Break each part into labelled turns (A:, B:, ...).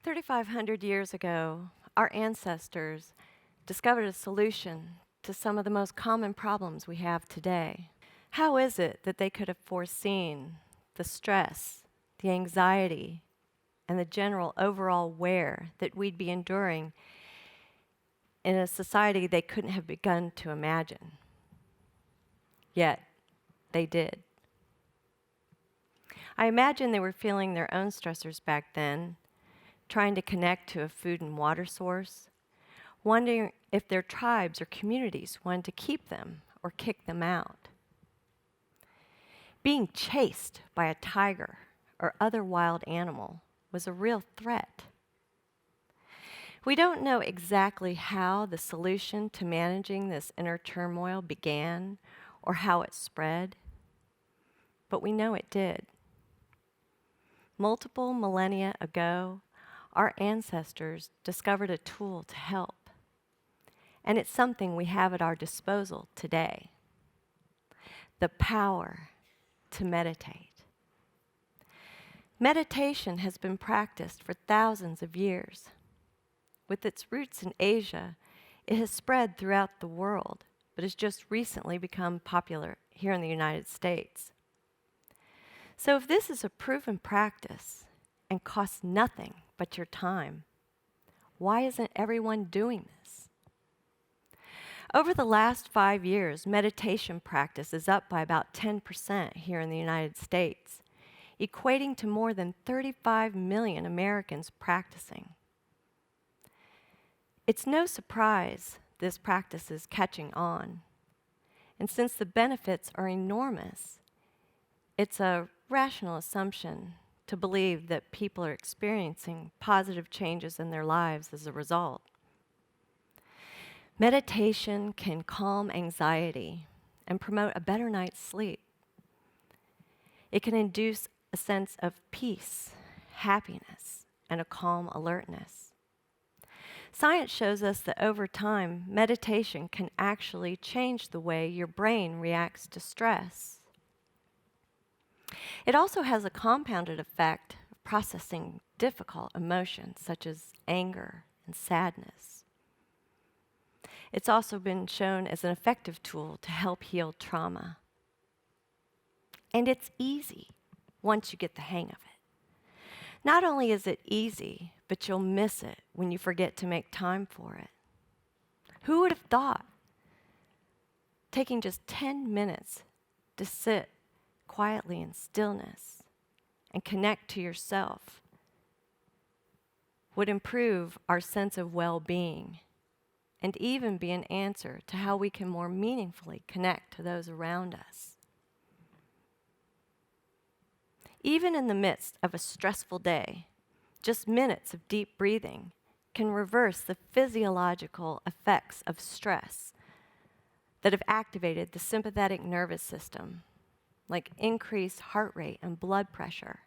A: 3,500 years ago, our ancestors discovered a solution to some of the most common problems we have today. How is it that they could have foreseen the stress, the anxiety, and the general overall wear that we'd be enduring in a society they couldn't have begun to imagine? Yet, they did. I imagine they were feeling their own stressors back then, trying to connect to a food and water source, wondering if their tribes or communities wanted to keep them or kick them out. Being chased by a tiger or other wild animal was a real threat. We don't know exactly how the solution to managing this inner turmoil began or how it spread, but we know it did. Multiple millennia ago, our ancestors discovered a tool to help, and it's something we have at our disposal today: the power to meditate. Meditation has been practiced for thousands of years. With its roots in Asia, it has spread throughout the world, but has just recently become popular here in the United States. So if this is a proven practice and costs nothing but your time, why isn't everyone doing this? Over the last 5 years, meditation practice is up by about 10% here in the United States, equating to more than 35 million Americans practicing. It's no surprise this practice is catching on. And since the benefits are enormous, it's a rational assumption to believe that people are experiencing positive changes in their lives as a result. Meditation can calm anxiety and promote a better night's sleep. It can induce a sense of peace, happiness, and a calm alertness. Science shows us that over time, meditation can actually change the way your brain reacts to stress. It also has a compounded effect of processing difficult emotions such as anger and sadness. It's also been shown as an effective tool to help heal trauma. And it's easy once you get the hang of it. Not only is it easy, but you'll miss it when you forget to make time for it. Who would have thought taking just 10 minutes to sit quietly in stillness and connect to yourself would improve our sense of well-being and even be an answer to how we can more meaningfully connect to those around us? Even in the midst of a stressful day, just minutes of deep breathing can reverse the physiological effects of stress that have activated the sympathetic nervous system, like increased heart rate and blood pressure,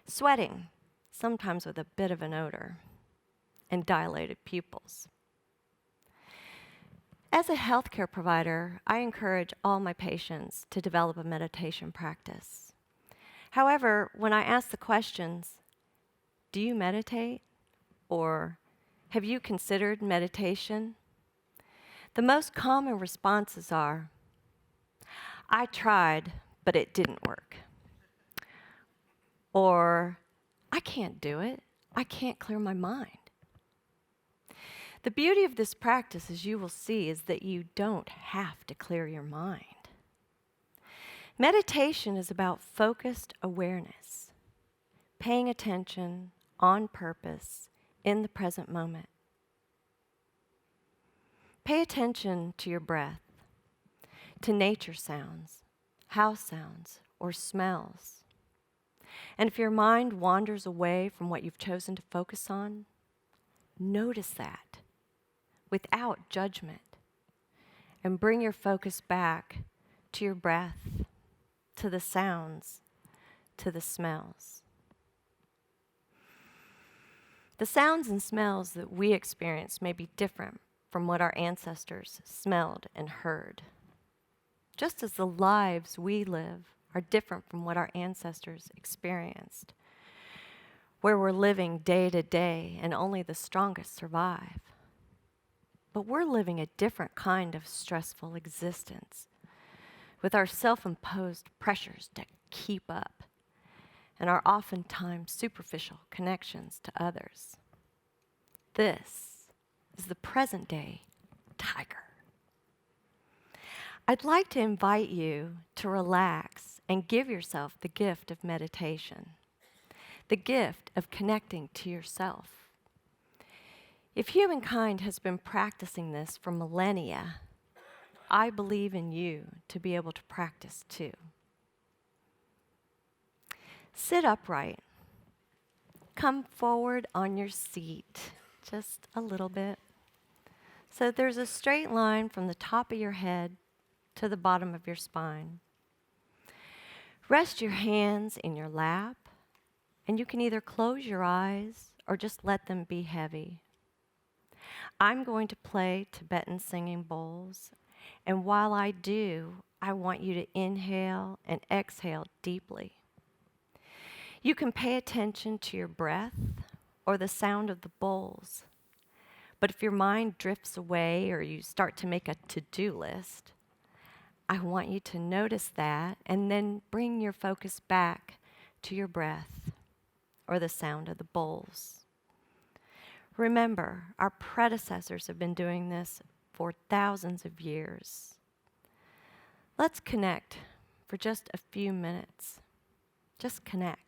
A: sweating, sometimes with a bit of an odor, and dilated pupils. As a healthcare provider, I encourage all my patients to develop a meditation practice. However, when I ask the questions, do you meditate? Or have you considered meditation? The most common responses are, I tried, but it didn't work. Or, I can't do it. I can't clear my mind. The beauty of this practice, as you will see, is that you don't have to clear your mind. Meditation is about focused awareness, paying attention on purpose in the present moment. Pay attention to your breath, to nature sounds, house sounds, or smells. And if your mind wanders away from what you've chosen to focus on, notice that without judgment and bring your focus back to your breath, to the sounds, to the smells. The sounds and smells that we experience may be different from what our ancestors smelled and heard, just as the lives we live are different from what our ancestors experienced. where we're living day to day and only the strongest survive. But we're living a different kind of stressful existence with our self-imposed pressures to keep up and our oftentimes superficial connections to others. This is the present day tiger. I'd like to invite you to relax and give yourself the gift of meditation, the gift of connecting to yourself. If humankind has been practicing this for millennia, I believe in you to be able to practice too. Sit upright. Come forward on your seat just a little bit. So there's a straight line from the top of your head to the bottom of your spine. Rest your hands in your lap, and you can either close your eyes or just let them be heavy. I'm going to play Tibetan singing bowls, and while I do, I want you to inhale and exhale deeply. You can pay attention to your breath or the sound of the bowls, but if your mind drifts away or you start to make a to-do list, I want you to notice that and then bring your focus back to your breath or the sound of the bowls. Remember, our predecessors have been doing this for thousands of years. Let's connect for just a few minutes. Just connect.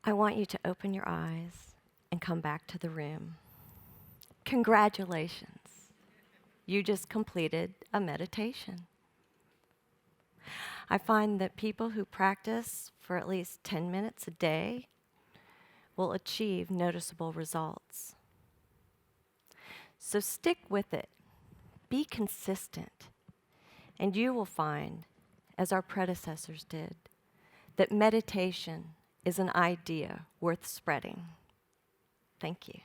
A: I want you to open your eyes and come back to the room. Congratulations. You just completed a meditation. I find that people who practice for at least 10 minutes a day will achieve noticeable results. So stick with it. Be consistent. And you will find, as our predecessors did, that meditation is an idea worth spreading. Thank you.